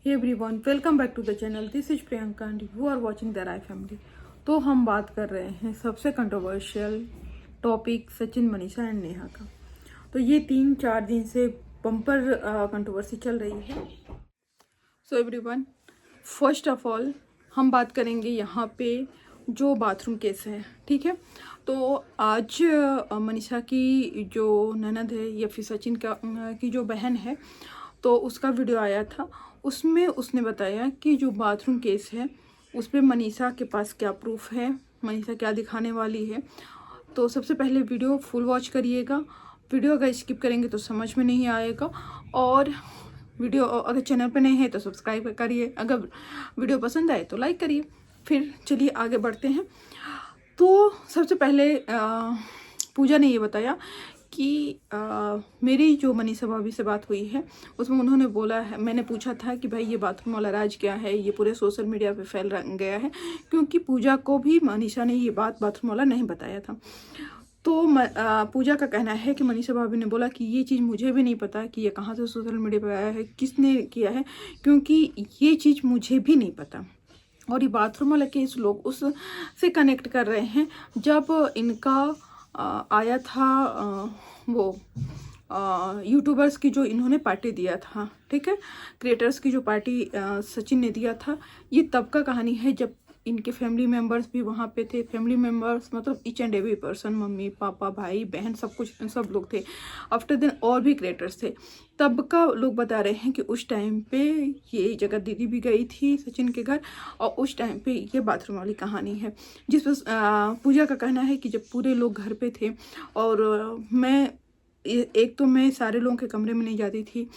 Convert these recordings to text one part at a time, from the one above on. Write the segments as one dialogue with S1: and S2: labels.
S1: Hey everyone, welcome back to the channel. This is Priyanka and you are watching the Rai family. तो हम बात कर रहे हैं सबसे controversial topic Sachin, Manisha and Neha का। तो ये 3-4 दिन से बम्पर कंट्रोवर्सी चल रही है। So everyone, first of all हम बात करेंगे यहाँ पे जो बाथरूम केस है, ठीक है। तो आज मनीषा की जो ननद है या फिर सचिन की जो बहन है, तो उसका वीडियो आया था। उसमें उसने बताया कि जो बाथरूम केस है उस पर मनीषा के पास क्या प्रूफ है, मनीषा क्या दिखाने वाली है। तो सबसे पहले वीडियो फुल वॉच करिएगा। वीडियो अगर स्किप करेंगे तो समझ में नहीं आएगा। और वीडियो अगर चैनल पे नहीं है तो सब्सक्राइब करिए। अगर वीडियो पसंद आए तो लाइक करिए। फिर चलिए आगे बढ़ते हैं। तो सबसे पहले पूजा ने ये बताया कि मेरी जो मनीषा भाभी से बात हुई है उसमें उन्होंने बोला है, मैंने पूछा था कि भाई ये बाथरूम वाला राज क्या है, ये पूरे सोशल मीडिया पे फैल गया है, क्योंकि पूजा को भी मनीषा ने ये बाथरूम वाला नहीं बताया था। तो पूजा का कहना है कि मनीषा भाभी ने बोला कि ये चीज़ मुझे भी नहीं पता कि ये कहाँ से सोशल मीडिया पर आया है, किसने किया है, क्योंकि ये चीज़ मुझे भी नहीं पता। और ये बाथरूम वाला केस लोग उससे कनेक्ट कर रहे हैं जब इनका आया था वो यूट्यूबर्स की जो इन्होंने पार्टी दिया था, ठीक है, क्रिएटर्स की जो पार्टी सचिन ने दिया था। ये तब का कहानी है जब इनके फैमिली मेम्बर्स भी वहाँ पे थे। फैमिली मेम्बर्स मतलब each and every person, mummy papa भाई बहन सब लोग थे। आफ्टर देन और भी क्रिएटर्स थे। तब का लोग बता रहे हैं कि उस टाइम पे ये जगह दीदी भी गई थी सचिन के घर, और उस टाइम पे ये बाथरूम वाली कहानी है। जिस पर पूजा का कहना है कि जब पूरे लोग घर पे थे और मैं सारे लोगों के कमरे में नहीं जाती थी,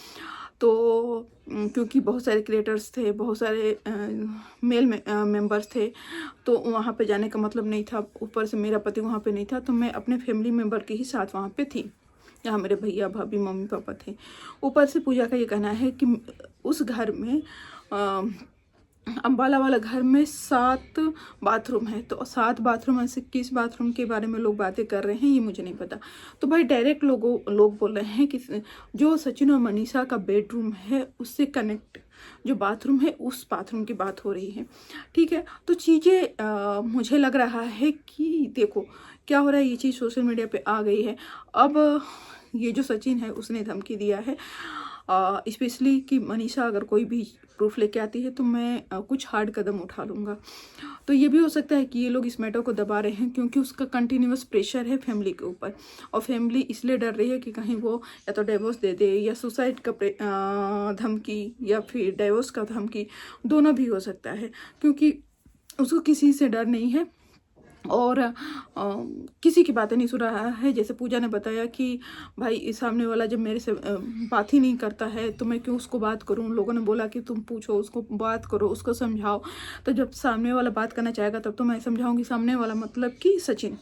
S1: तो क्योंकि बहुत सारे क्रिएटर्स थे, बहुत सारे मेल मेंबर्स थे, तो वहाँ पे जाने का मतलब नहीं था। ऊपर से मेरा पति वहाँ पे नहीं था, तो मैं अपने फैमिली मेंबर के ही साथ वहाँ पे थी, जहाँ मेरे भैया भाभी मम्मी पापा थे। ऊपर से पूजा का ये कहना है कि उस घर में अम्बाला वाला घर में 7 बाथरूम है। तो 7 बाथरूम में से किस बाथरूम के बारे में लोग बातें कर रहे हैं ये मुझे नहीं पता। तो भाई डायरेक्ट लोग बोल रहे हैं कि जो सचिन और मनीषा का बेडरूम है उससे कनेक्ट जो बाथरूम है उस बाथरूम की बात हो रही है, ठीक है। तो चीज़ें मुझे लग रहा है कि देखो क्या हो रहा है, ये चीज़ सोशल मीडिया पे आ गई है। अब ये जो सचिन है उसने धमकी दिया है स्पेशली कि मनीषा अगर कोई भी प्रूफ लेके आती है तो मैं कुछ हार्ड कदम उठा लूँगा। तो ये भी हो सकता है कि ये लोग इस मैटर को दबा रहे हैं क्योंकि उसका कंटिन्यूअस प्रेशर है फैमिली के ऊपर, और फैमिली इसलिए डर रही है कि कहीं वो या तो डिवोर्स दे दे या सुसाइड का धमकी या फिर डिवोर्स का धमकी, दोनों भी हो सकता है, क्योंकि उसको किसी से डर नहीं है और किसी की बातें नहीं सुन रहा है। जैसे पूजा ने बताया कि भाई इस सामने वाला जब मेरे से बात ही नहीं करता है तो मैं क्यों उसको बात करूं। लोगों ने बोला कि तुम पूछो उसको, बात करो, उसको समझाओ। तो जब सामने वाला बात करना चाहेगा तब तो मैं समझाऊंगी सामने वाला, मतलब कि सचिन।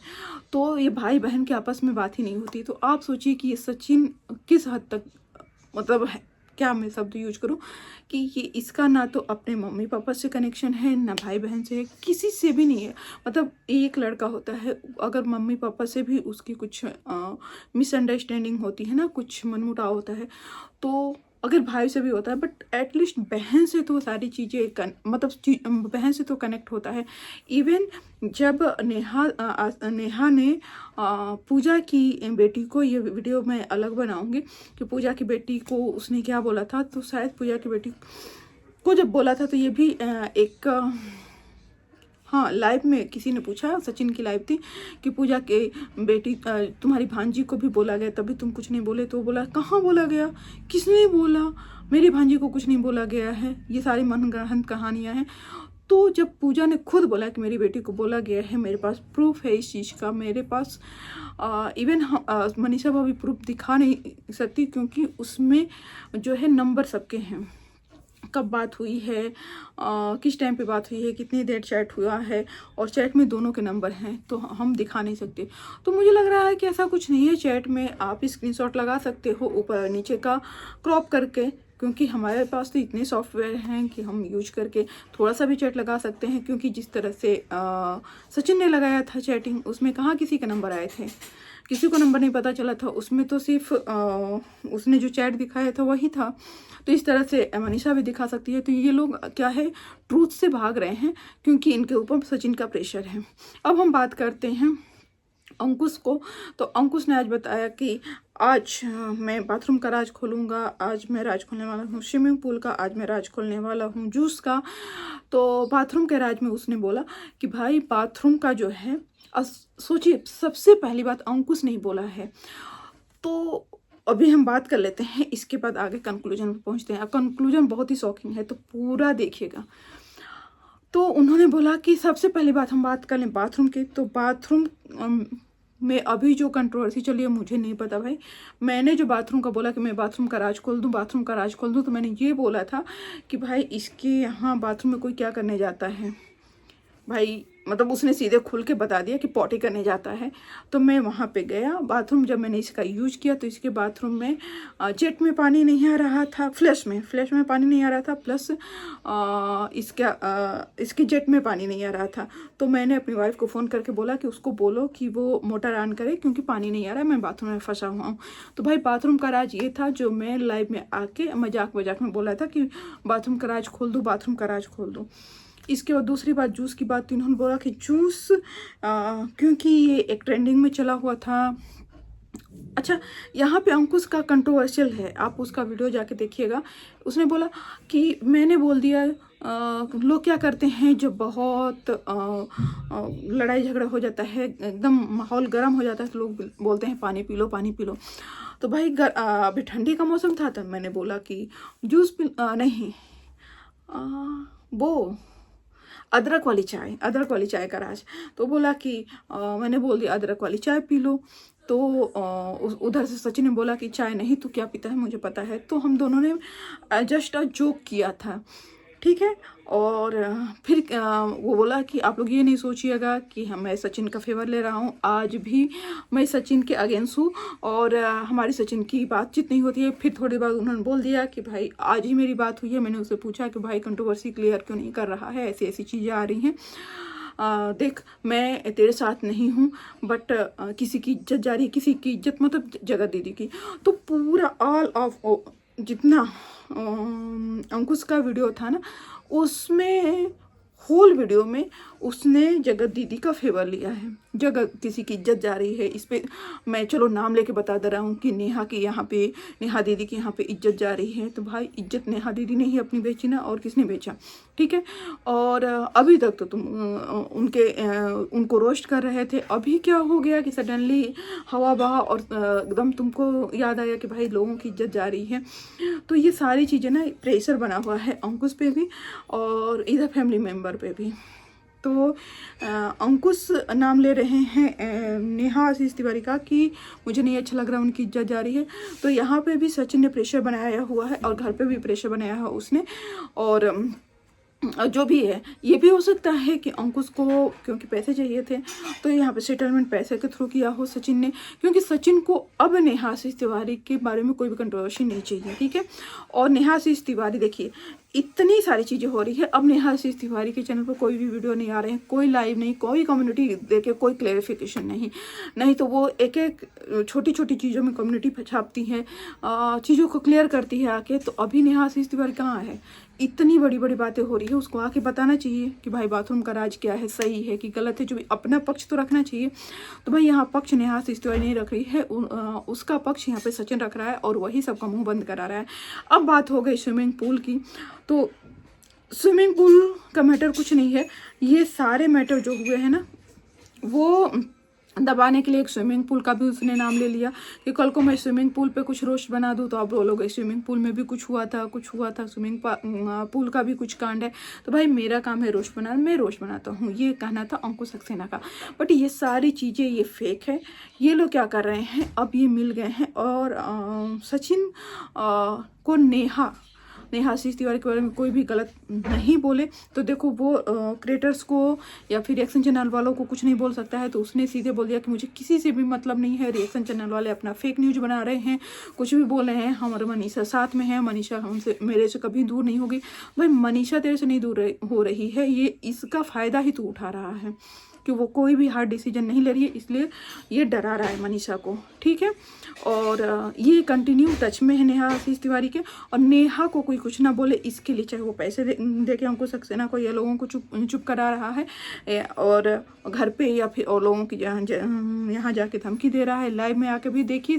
S1: तो ये भाई बहन के आपस में बात ही नहीं होती। तो आप सोचिए कि ये सचिन किस हद तक, मतलब क्या मैं शब्द यूज करूं कि ये इसका ना तो अपने मम्मी पापा से कनेक्शन है, ना भाई बहन से है, किसी से भी नहीं है। मतलब एक लड़का होता है, अगर मम्मी पापा से भी उसकी कुछ मिसअंडरस्टैंडिंग होती है ना, कुछ मनमुटाव होता है, तो अगर भाई से भी होता है, बट एटलीस्ट बहन से तो सारी चीज़ें बहन से तो कनेक्ट होता है। इवन जब नेहा ने पूजा की बेटी को, ये वीडियो मैं अलग बनाऊंगी कि पूजा की बेटी को उसने क्या बोला था, तो शायद पूजा की बेटी को जब बोला था तो ये भी हाँ लाइव में किसी ने पूछा, सचिन की लाइव थी, कि पूजा के बेटी तुम्हारी भांजी को भी बोला गया तभी तुम कुछ नहीं बोले। तो बोला कहाँ बोला गया, किसने बोला, मेरी भांजी को कुछ नहीं बोला गया है, ये सारी मनगढ़ंत कहानियाँ हैं। तो जब पूजा ने खुद बोला कि मेरी बेटी को बोला गया है, मेरे पास प्रूफ है इस चीज़ का, मेरे पास इवन मनीषा भाभी प्रूफ दिखा नहीं सकती क्योंकि उसमें जो है नंबर सबके हैं, कब बात हुई है, किस टाइम पे बात हुई है, कितनी देर चैट हुआ है, और चैट में दोनों के नंबर हैं, तो हम दिखा नहीं सकते। तो मुझे लग रहा है कि ऐसा कुछ नहीं है। चैट में आप स्क्रीनशॉट लगा सकते हो ऊपर नीचे का क्रॉप करके, क्योंकि हमारे पास तो इतने सॉफ्टवेयर हैं कि हम यूज करके थोड़ा सा भी चैट लगा सकते हैं। क्योंकि जिस तरह से सचिन ने लगाया था चैटिंग, उसमें कहाँ किसी के नंबर आए थे, किसी को नंबर नहीं पता चला था, उसमें तो सिर्फ उसने जो चैट दिखाया था वही था। तो इस तरह से मनीषा भी दिखा सकती है। तो ये लोग क्या है, ट्रूथ से भाग रहे हैं क्योंकि इनके ऊपर सचिन का प्रेशर है। अब हम बात करते हैं अंकुश को। तो अंकुश ने आज बताया कि आज मैं बाथरूम का राज खोलूँगा, आज मैं राज खोलने वाला हूँ स्विमिंग पूल का, आज मैं राज खोलने वाला हूँ जूस का। तो बाथरूम के राज में उसने बोला कि भाई बाथरूम का जो है, सोचिए सबसे पहली बात अंकुश नहीं बोला है। तो अभी हम बात कर लेते हैं, इसके बाद आगे कंक्लूजन पर पहुँचते हैं। कंक्लूजन बहुत ही शॉकिंग है, तो पूरा देखिएगा। तो उन्होंने बोला कि सबसे पहली बात हम बात कर लें बाथरूम की। तो बाथरूम में अभी जो कंट्रोवर्सी चली है मुझे नहीं पता भाई। मैंने जो बाथरूम का बोला कि मैं बाथरूम का राज खोल दूं, बाथरूम का राज खोल दूं, तो मैंने ये बोला था कि भाई इसके यहाँ बाथरूम में कोई क्या करने जाता है भाई। मतलब उसने सीधे खुल के बता दिया कि पॉटी करने जाता है। तो मैं वहाँ पे गया बाथरूम, जब मैंने इसका यूज किया तो इसके बाथरूम में जेट में पानी नहीं आ रहा था, फ्लैश में पानी नहीं आ रहा था, प्लस इसके जेट में पानी नहीं आ रहा था। तो मैंने अपनी वाइफ को फ़ोन करके बोला कि उसको बोलो कि वो मोटर ऑन करे क्योंकि पानी नहीं आ रहा है, मैं बाथरूम में फंसा हुआ हूँ। तो भाई बाथरूम का राज ये था जो मैं लाइव में आके मजाक में बोला था कि बाथरूम का राज खोल दूँ, बाथरूम का राज खोल दूँ। इसके बाद दूसरी बात जूस की बात, तो इन्होंने बोला कि जूस क्योंकि ये एक ट्रेंडिंग में चला हुआ था। अच्छा, यहाँ पे अंकुश का कंट्रोवर्शियल है, आप उसका वीडियो जाके देखिएगा। उसने बोला कि मैंने बोल दिया, लोग क्या करते हैं जब बहुत लड़ाई झगड़ा हो जाता है, एकदम माहौल गर्म हो जाता है, तो लोग बोलते हैं पानी पी लो, पानी पी लो। तो भाई अभी ठंडी का मौसम था, तो मैंने बोला कि जूस नहीं, वो अदरक वाली चाय का राज। तो बोला कि मैंने बोल दिया अदरक वाली चाय पी लो। तो उधर से सचिन ने बोला कि चाय नहीं तो क्या पीता है, मुझे पता है। तो हम दोनों ने जस्ट जोक किया था, ठीक है। और फिर वो बोला कि आप लोग ये नहीं सोचिएगा कि मैं सचिन का फेवर ले रहा हूँ, आज भी मैं सचिन के अगेंस्ट हूँ और हमारी सचिन की बातचीत नहीं होती है। फिर थोड़ी बार उन्होंने बोल दिया कि भाई आज ही मेरी बात हुई है। मैंने उससे पूछा कि भाई कंट्रोवर्सी क्लियर क्यों नहीं कर रहा है, ऐसी ऐसी चीज़ें आ रही हैं, देख मैं तेरे साथ नहीं हूँ, बट किसी की इज्जत जा रही है, किसी की इज्जत मतलब जगत दीदी की। तो पूरा ऑल ऑफ जितना अंकुश का वीडियो था ना, उसमें होल वीडियो में उसने जगत दीदी का फेवर लिया है। जगत किसी की इज्जत जा रही है, इस पे मैं चलो नाम लेके बता दे रहा हूँ कि नेहा की यहाँ पे, नेहा दीदी की यहाँ पे इज्जत जा रही है। तो भाई इज्जत नेहा दीदी ने ही अपनी बेची ना, और किसने बेचा, ठीक है। और अभी तक तो तुम उनको रोस्ट कर रहे थे, अभी क्या हो गया कि सडनली हवा बहा और एकदम तुमको याद आया कि भाई लोगों की इज्जत जा रही है। तो ये सारी चीज़ें ना प्रेशर बना हुआ है अंकुश पे भी और इधर फैमिली मेम्बर पे भी। तो अंकुश नाम ले रहे हैं नेहा आशीष तिवारी का कि मुझे नहीं अच्छा लग रहा, उनकी इज्जत जा रही है। तो यहाँ पे भी सचिन ने प्रेशर बनाया हुआ है और घर पे भी प्रेशर बनाया है उसने। और जो भी है, ये भी हो सकता है कि अंकुश को क्योंकि पैसे चाहिए थे तो यहाँ पे सेटलमेंट पैसे के थ्रू किया हो सचिन ने, क्योंकि सचिन को अब नेहा आशीष तिवारी के बारे में कोई भी कंट्रोवर्सी नहीं चाहिए, ठीक है। और नेहा आशीष तिवारी देखिए इतनी सारी चीज़ें हो रही है, अब नेहा आशीष तिवारी के चैनल पर कोई भी वीडियो नहीं आ रहे हैं, कोई लाइव नहीं, कोई कम्युनिटी देखे, कोई क्लेरिफिकेशन नहीं तो वो एक एक छोटी छोटी चीज़ों में कम्युनिटी छापती है, चीज़ों को क्लियर करती है आके। तो अभी नेहा आशीष तिवारी कहाँ है, इतनी बड़ी बड़ी बातें हो रही है, उसको आके बताना चाहिए कि भाई बाथरूम का राज क्या है, सही है कि गलत है, जो भी अपना पक्ष तो रखना चाहिए। तो भाई यहाँ पक्ष नेहा आशीष तिवारी नहीं रख रही है, उसका पक्ष यहाँ पे सचिन रख रहा है और वही सबका मुंह बंद करा रहा है। अब बात हो गई स्विमिंग पूल की, तो स्विमिंग पूल का मैटर कुछ नहीं है, ये सारे मैटर जो हुए हैं ना वो दबाने के लिए एक स्विमिंग पूल का भी उसने नाम ले लिया कि कल को मैं स्विमिंग पूल पे कुछ रोस्ट बना दूँ तो आप बोलोगे स्विमिंग पूल में भी कुछ हुआ था, स्विमिंग पूल का भी कुछ कांड है। तो भाई मेरा काम है रोस्ट बनाना, मैं रोस्ट बनाता हूँ, ये कहना था अंकुश सक्सेना का। बट ये सारी चीज़ें ये फेक है। ये लोग क्या कर रहे हैं, अब ये मिल गए हैं और सचिन को नेहा आशीष तिवारी के बारे में कोई भी गलत नहीं बोले तो देखो वो क्रिएटर्स को या फिर रिएक्शन चैनल वालों को कुछ नहीं बोल सकता है। तो उसने सीधे बोल दिया कि मुझे किसी से भी मतलब नहीं है, रिएक्शन चैनल वाले अपना फेक न्यूज़ बना रहे हैं, कुछ भी बोल रहे हैं, हमारे मनीषा साथ में है, मनीषा हमसे मेरे से कभी दूर नहीं होगी। भाई मनीषा तेरे से नहीं दूर हो रही है, ये इसका फ़ायदा ही तू उठा रहा है, कि वो कोई भी हार्ड डिसीजन नहीं ले रही है, इसलिए ये डरा रहा है मनीषा को, ठीक है। और ये टच में है नेहा आशीष तिवारी के, और नेहा को कोई कुछ ना बोले इसके लिए, चाहे वो पैसे दे के अंकुश सक्सेना को या लोगों को चुप करा रहा है, और घर पे या फिर और लोगों की यहाँ जाके धमकी दे रहा है, लाइव में आके भी देखिए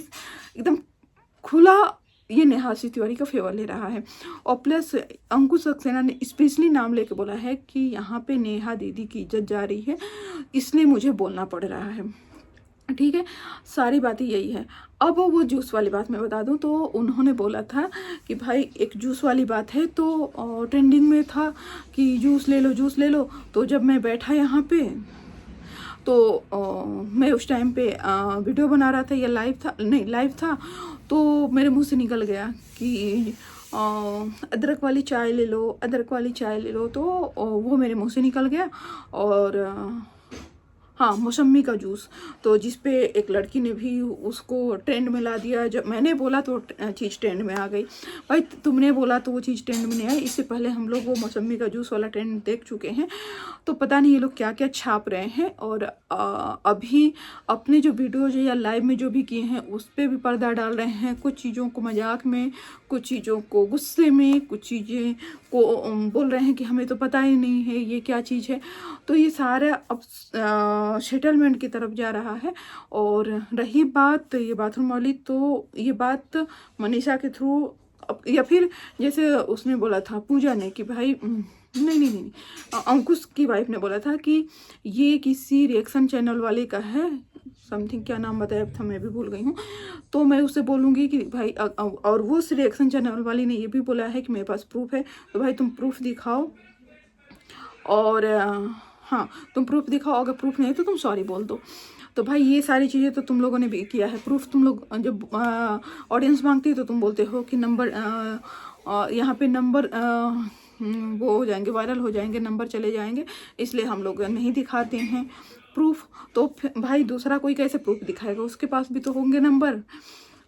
S1: एकदम खुला ये नेहा आशीष तिवारी का फेवर ले रहा है। और प्लस अंकुश सक्सेना ने स्पेशली नाम लेके बोला है कि यहाँ पे नेहा दीदी की इज्जत जा रही है, इसलिए मुझे बोलना पड़ रहा है, ठीक है। सारी बातें यही है। अब वो जूस वाली बात मैं बता दूं तो उन्होंने बोला था कि भाई एक जूस वाली बात है, तो ट्रेंडिंग में था कि जूस ले लो जूस ले लो। तो जब मैं बैठा यहाँ पे तो मैं उस टाइम पे वीडियो बना रहा था या लाइव था, तो मेरे मुंह से निकल गया कि अदरक वाली चाय ले लो, अदरक वाली चाय ले लो। तो वो मेरे मुंह से निकल गया। और हाँ, मौसमी का जूस, तो जिस पे एक लड़की ने भी उसको ट्रेंड में ला दिया। जब मैंने बोला तो चीज़ ट्रेंड में आ गई। भाई तुमने बोला तो वो चीज़ ट्रेंड में नहीं आई, इससे पहले हम लोग वो मौसमी का जूस वाला ट्रेंड देख चुके हैं। तो पता नहीं ये लोग क्या क्या छाप रहे हैं। और अभी अपने जो वीडियोज या लाइव में जो भी किए हैं उस पर भी पर्दा डाल रहे हैं, कुछ चीज़ों को मजाक में, कुछ चीज़ों को गुस्से में, कुछ चीज़ें को बोल रहे हैं कि हमें तो पता ही नहीं है ये क्या चीज़ है। तो ये सारा अब सेटलमेंट की तरफ जा रहा है। और रही बात ये बाथरूम वाली, तो ये बात मनीषा के थ्रू, या फिर जैसे उसने बोला था पूजा ने कि भाई नहीं, अंकुश की वाइफ ने बोला था कि ये किसी रिएक्शन चैनल वाले का है, समथिंग क्या नाम बताया था मैं भी भूल गई हूँ। तो मैं उससे बोलूँगी कि भाई, और वो रिएक्शन चैनल वाली ने ये भी बोला है कि मेरे पास प्रूफ है, तो भाई तुम प्रूफ दिखाओ। और हाँ, तुम प्रूफ दिखाओ, अगर प्रूफ नहीं तो तुम सॉरी बोल दो। तो भाई ये सारी चीज़ें तो तुम लोगों ने भी किया है। प्रूफ तुम लोग जब ऑडियंस मांगती है तो तुम बोलते हो कि नंबर यहाँ पे नंबर वो हो जाएंगे, वायरल हो जाएंगे, नंबर चले जाएंगे, इसलिए हम लोग नहीं दिखाते हैं प्रूफ। तो भाई दूसरा कोई कैसे प्रूफ दिखाएगा, उसके पास भी तो होंगे नंबर।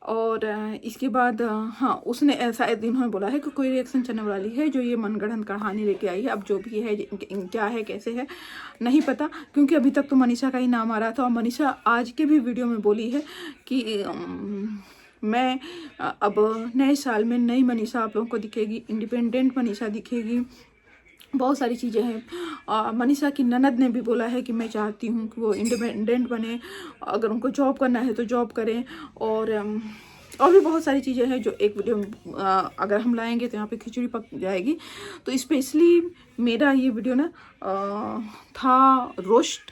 S1: और इसके बाद हाँ, उसने शायद इन्होंने बोला है कि कोई रिएक्शन चैनल वाली है जो ये मनगढ़ंत कहानी लेके आई है। अब जो भी है, क्या है कैसे है नहीं पता, क्योंकि अभी तक तो मनीषा का ही नाम आ रहा था। और मनीषा आज के भी वीडियो में बोली है कि मैं अब नए साल में नई मनीषा आप लोगों को दिखेगी, इंडिपेंडेंट मनीषा दिखेगी, बहुत सारी चीज़ें हैं। मनीषा की ननद ने भी बोला है कि मैं चाहती हूँ कि वो इंडिपेंडेंट बने, अगर उनको जॉब करना है तो जॉब करें। और भी बहुत सारी चीज़ें हैं जो एक वीडियो में अगर हम लाएंगे तो यहाँ पे खिचड़ी पक जाएगी। तो स्पेशली मेरा ये वीडियो ना था रोस्ट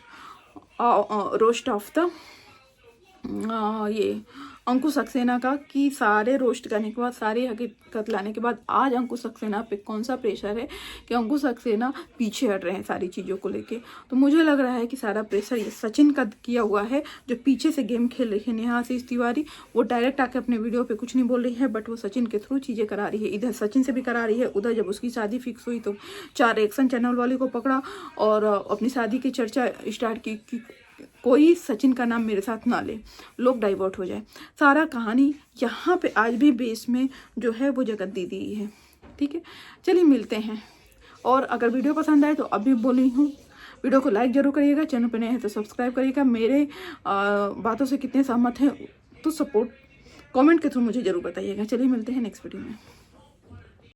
S1: ऑफ द ये अंकुश सक्सेना का, कि सारे रोस्ट करने के बाद, सारी हकीकत लाने के बाद आज अंकुश सक्सेना पे कौन सा प्रेशर है कि अंकुश सक्सेना पीछे हट रहे हैं सारी चीज़ों को लेके। तो मुझे लग रहा है कि सारा प्रेशर ये सचिन का किया हुआ है, जो पीछे से गेम खेल रही है नेहा आशीष तिवारी। वो डायरेक्ट आके अपने वीडियो पे कुछ नहीं बोल रही है, बट वो सचिन के थ्रू चीज़ें करा रही है। इधर सचिन से भी करा रही है, उधर जब उसकी शादी फिक्स हुई तो 4 रिएक्शन चैनल वाले को पकड़ा और अपनी शादी की चर्चा स्टार्ट की कोई सचिन का नाम मेरे साथ ना ले, लोग डाइवर्ट हो जाए। सारा कहानी यहाँ पे आज भी बेस में जो है वो जगत दीदी ही है, ठीक है। चलिए मिलते हैं। और अगर वीडियो पसंद आए तो अभी बोली हूँ, वीडियो को लाइक जरूर करिएगा, चैनल पे नए हैं तो सब्सक्राइब करिएगा। मेरे बातों से कितने सहमत हैं तो सपोर्ट कमेंट के थ्रू मुझे ज़रूर बताइएगा। चलिए मिलते हैं नेक्स्ट वीडियो में।